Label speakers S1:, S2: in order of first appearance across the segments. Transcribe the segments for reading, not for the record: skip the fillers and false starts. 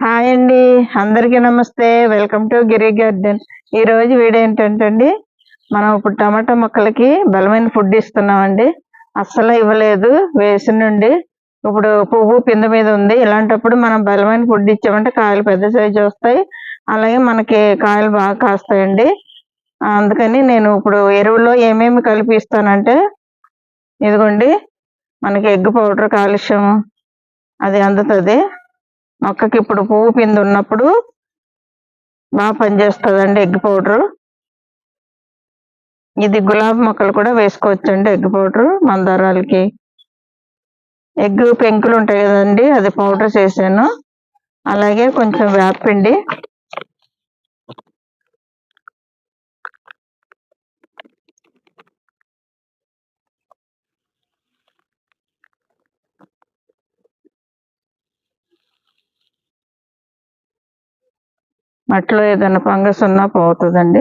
S1: Hi అండి, అందరికీ నమస్తే. Welcome to Giri garden. ఈ రోజు వీడియో ఏంటంటే అండి, మనం ఇప్పుడు టమాటా మొక్కలకి బలమైన ఫుడ్ ఇస్తున్నామండి. అస్సలు ఇవ్వలేదు వేసిన నుండి. ఇప్పుడు పువ్వు పింద మీద ఉంది. ఇలాంటప్పుడు మనం బలమైన ఫుడ్ ఇచ్చామంటే కాయలు పెద్ద సైజు వస్తాయి, అలాగే మనకి కాయలు బాగా కాస్తాయండి. అందుకని నేను ఇప్పుడు ఎరువులో ఏమేమి కలిపి ఇస్తానంటే, ఇదిగోండి మనకి ఎగ్ పౌడర్, కాలుష్యం అది అందుతుంది మొక్కకి. ఇప్పుడు పువ్వు పిండి ఉన్నప్పుడు బాగా పనిచేస్తుందండి ఎగ్ పౌడరు. ఇది గులాబీ మొక్కలు కూడా వేసుకోవచ్చండి ఎగ్ పౌడరు. మందారాలకి ఎగ్ పెంకులు ఉంటాయి కదండి, అది పౌడర్ చేశాను. అలాగే కొంచెం వేపపిండి, మట్లో ఏదైనా ఫంగస్ ఉన్నా పోతుందండి.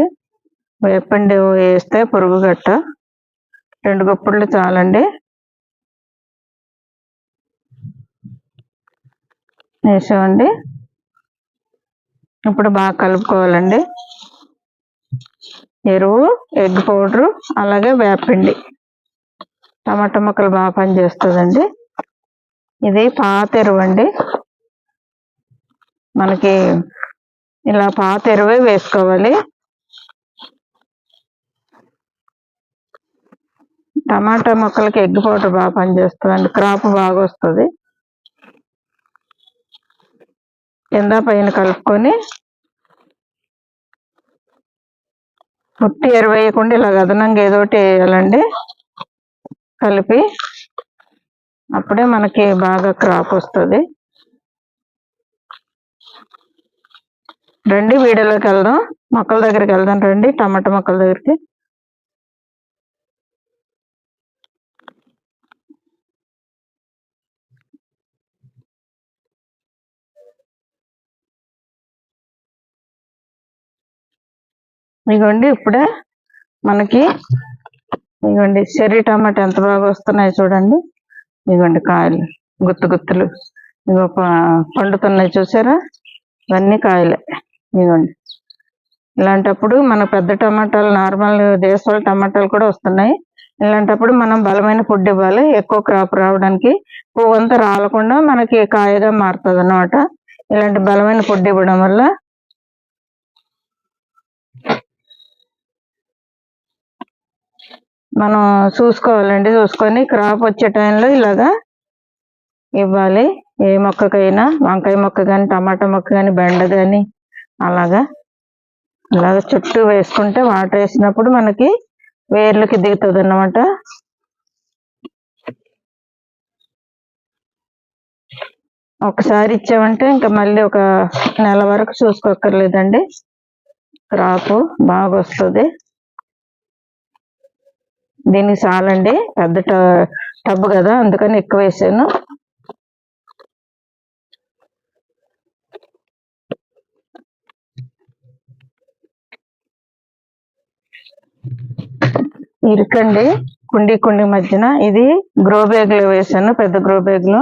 S1: వేపండి వేస్తే పురుగు గట్ట 2 గుప్పుళ్ళు చాలండి. వేసామండి. ఇప్పుడు బాగా కలుపుకోవాలండి. ఎరువు, ఎగ్ పౌడరు, అలాగే వేపపిండి టమాటా మొక్కలు బాగా పనిచేస్తుందండి. ఇది పాత ఎరువు అండి. మనకి ఇలా పాత ఎరువే వేసుకోవాలి. టమాటా మొక్కలకి ఎగ్ పౌడర్ బాగా పనిచేస్తుందండి, క్రాప్ బాగా వస్తుంది. కింద పైన కలుపుకొని పుట్టి ఎరువు వేయకుండా ఇలా అదనంగా ఏదోటి వేయాలండి కలిపి. అప్పుడే మనకి బాగా క్రాప్ వస్తుంది. రండి వీడియోలోకి వెళ్దాం, మొక్కల దగ్గరికి వెళ్దాం రండి, టమాటా మొక్కల దగ్గరికి. ఇదిగోండి ఇప్పుడే మనకి ఇదిగోండి చెర్రీ టమాటా ఎంత బాగా వస్తున్నాయి చూడండి. ఇదిగోండి కాయలు గుత్తు గుత్తులు ఇగో పండుతున్నాయి చూసారా, ఇవన్నీ కాయలే. ఇదిగోండి ఇలాంటప్పుడు మన పెద్ద టమాటాలు, నార్మల్ దేశవాళ టమాటాలు కూడా వస్తున్నాయి. ఇలాంటప్పుడు మనం బలమైన ఫుడ్ ఇవ్వాలి ఎక్కువ క్రాప్ రావడానికి. పువ్వు అంతా రాలకుండా మనకి కాయగా మారుతుంది అన్నమాట ఇలాంటి బలమైన ఫుడ్ ఇవ్వడం వల్ల. మనం చూసుకోవాలండి, చూసుకొని క్రాప్ వచ్చే టైంలో ఇలాగా ఇవ్వాలి. ఏ మొక్కకైనా, వంకాయ మొక్క కానీ, టమాటా మొక్క కానీ, బెండ కానీ అలాగా చుట్టూ వేసుకుంటే వాటర్ వేసినప్పుడు మనకి వేర్లకి దిగుతుంది అన్నమాట. ఒకసారి ఇచ్చామంటే ఇంకా మళ్ళీ ఒక నెల వరకు చూసుకోక్కర్లేదండి, క్రాప్ బాగా వస్తుంది. దీనికి చాలండి, పెద్ద టబ్బు కదా అందుకని ఎక్కువ వేసాను. ఇరుకండి కుండి మధ్యన. ఇది గ్రో బ్యాగ్ లో వేసాను, పెద్ద గ్రో బ్యాగ్ లో.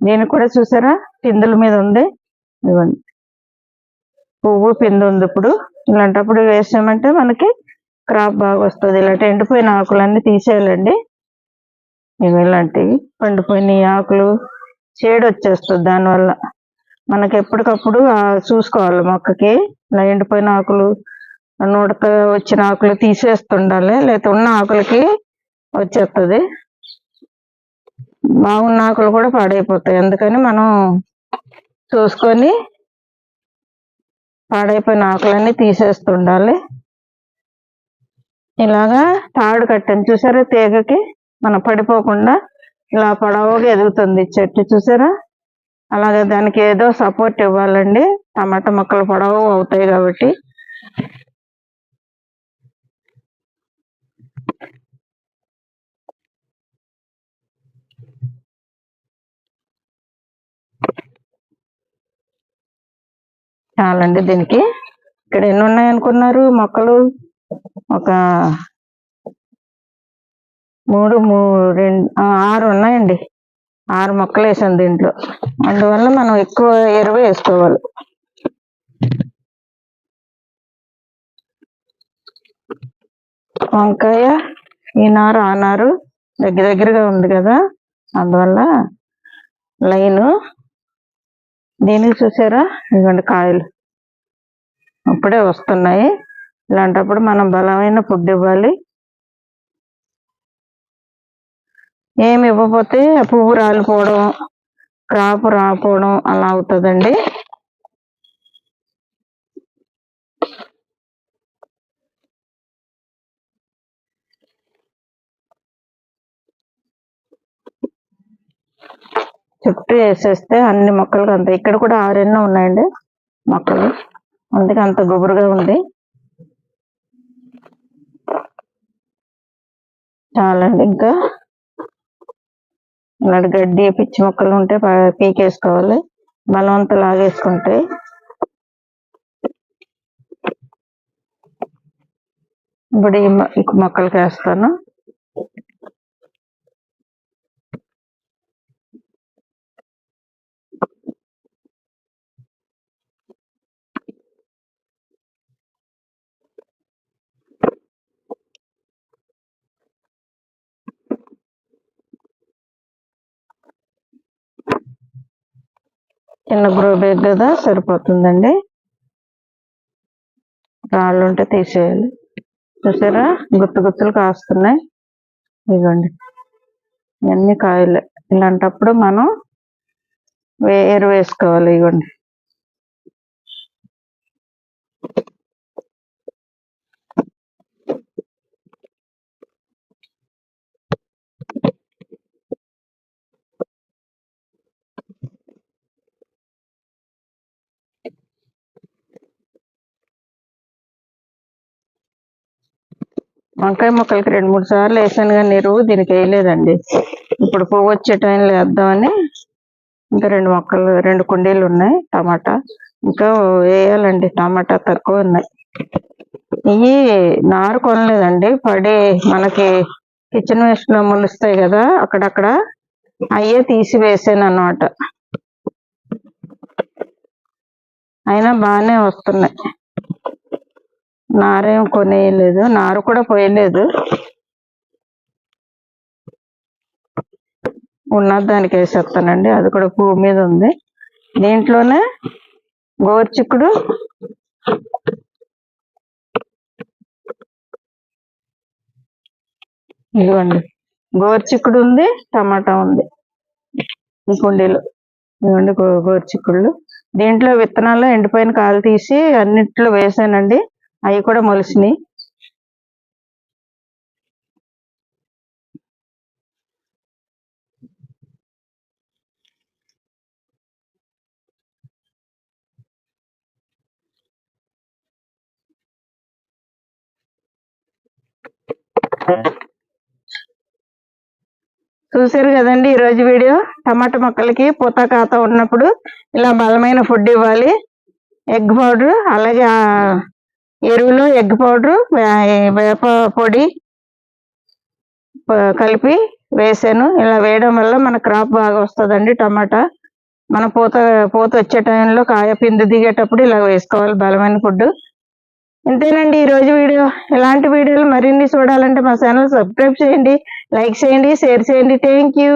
S1: దీనికి కూడా చూసారా పిందుల మీద ఉంది, ఇవ్వండి పువ్వు పిందు ఉంది. ఇప్పుడు ఇలాంటప్పుడు వేసామంటే మనకి క్రాప్ బాగా వస్తుంది. ఇలాంటి ఎండిపోయిన ఆకులన్నీ తీసేయాలండి. ఇవి ఇలాంటివి పండిపోయిన ఆకులు చేడు వచ్చేస్తుంది, దానివల్ల మనకి ఎప్పటికప్పుడు చూసుకోవాలి. మొక్కకి ఇలా ఎండిపోయిన ఆకులు, నూడత వచ్చిన ఆకులు తీసేస్తుండాలి, లేకపోతే ఉన్న ఆకులకి వచ్చేస్తుంది. బాగున్న ఆకులు కూడా పాడైపోతాయి, అందుకని మనం చూసుకొని పాడైపోయిన ఆకులన్నీ తీసేస్తుండాలి. ఇలాగా తాడు కట్టాను చూసారా, తీగకి మనం పడిపోకుండా ఇలా పొడవుగా ఎదుగుతుంది చెట్టు చూసారా. అలాగే దానికి ఏదో సపోర్ట్ ఇవ్వాలండి, టమాటా మొక్కలు పొడవు అవుతాయి కాబట్టి. చాలండి దీనికి. ఇక్కడ ఎన్ని ఉన్నాయనుకున్నారు మొక్కలు? ఒక 3, 2, 6 ఉన్నాయండి. 6 మొక్కలు వేసాను దీంట్లో. అందువల్ల మనం ఎక్కువ ఎరువు వేసుకోవాలి. వంకాయ ఈ నారు ఆ నారు దగ్గరగా ఉంది కదా, అందువల్ల లైను. దీనికి చూసారా, ఇదిగోండి కాయలు ఇప్పుడే వస్తున్నాయి. ఇలాంటప్పుడు మనం బలమైన ఫుడ్ ఇవ్వాలి. ఏమి ఇవ్వకపోతే పువ్వు రాలిపోవడం, క్రాప్ రాకపోవడం అలా అవుతుందండి. చుట్టూ వేసేస్తే అన్ని మొక్కలకు అంత, ఇక్కడ కూడా 6 ఉన్నాయండి మొక్కలు, అందుకే అంత గుబురుగా ఉంది. చాలండి. ఇంకా ఇలాంటి గడ్డి పిచ్చి మొక్కలు ఉంటే పీకేసుకోవాలి, బలవంతా లాగేసుకుంటే. ఇప్పుడు ఈ మొక్కలకి వేస్తాను. చిన్న గ్రో బ్యాగ్ కదా, సరిపోతుందండి. రాళ్ళు ఉంటే తీసేయాలి. చూసారా, గుత్తులు కాస్తున్నాయి. ఇదిగోండి, ఇవన్నీ కాయలే. ఇలాంటప్పుడు మనం ఎరువు వేసుకోవాలి. ఇవ్వండి, వంకాయ మొక్కలకి 2-3 సార్లు వేసాను కానీ ఎరువు దీనికి వేయలేదండి. ఇప్పుడు పువ్వు వచ్చే టైంలో వేద్దామని ఇంకా 2 కుండీలు ఉన్నాయి. టమాటా ఇంకా వేయాలండి, టమాటా తక్కువ ఉన్నాయి. ఇవి నారు కొనలేదండి, పడి మనకి కిచెన్ వేస్ట్ లో మొలుస్తాయి కదా, అక్కడక్కడ అయ్యే తీసి వేసాను అన్నమాట. అయినా బాగానే వస్తున్నాయి. నారేం కొనేయలేదు, నారు కూడా పోయలేదు, ఉన్నది దానికి వేసేస్తానండి. అది కూడా పువ్వు మీద ఉంది. దీంట్లోనే గోరుచిక్కుడు, ఇదిగోండి గోరుచిక్కుడు ఉంది, టమాటా ఉంది ఈ కుండీలో. ఇదిగోండి గోరుచిక్కుళ్ళు. దీంట్లో విత్తనాలు ఎండిపోయిన కాయలు తీసి అన్నిట్లో వేసానండి, అవి కూడా మొలిసినాయి. చూసారు కదండి ఈరోజు వీడియో. టమాటా మొక్కలకి పూత కాత ఉన్నప్పుడు ఇలా బలమైన ఫుడ్ ఇవ్వాలి. ఎగ్ పౌడర్, అలాగే ఎరువులో ఎగ్ పౌడర్, వేప పొడి కలిపి వేసాను. ఇలా వేయడం వల్ల మన క్రాప్ బాగా వస్తుందండి. టమాటా మన పూత వచ్చే టైంలో కాయ పిండి దిగేటప్పుడు ఇలా వేసుకోవాలి బలమైన ఫుడ్. ఇంతేనండి ఈరోజు వీడియో. ఇలాంటి వీడియోలు మరిన్ని చూడాలంటే మా ఛానల్ సబ్స్క్రైబ్ చేయండి, లైక్ చేయండి, షేర్ చేయండి. Thank you.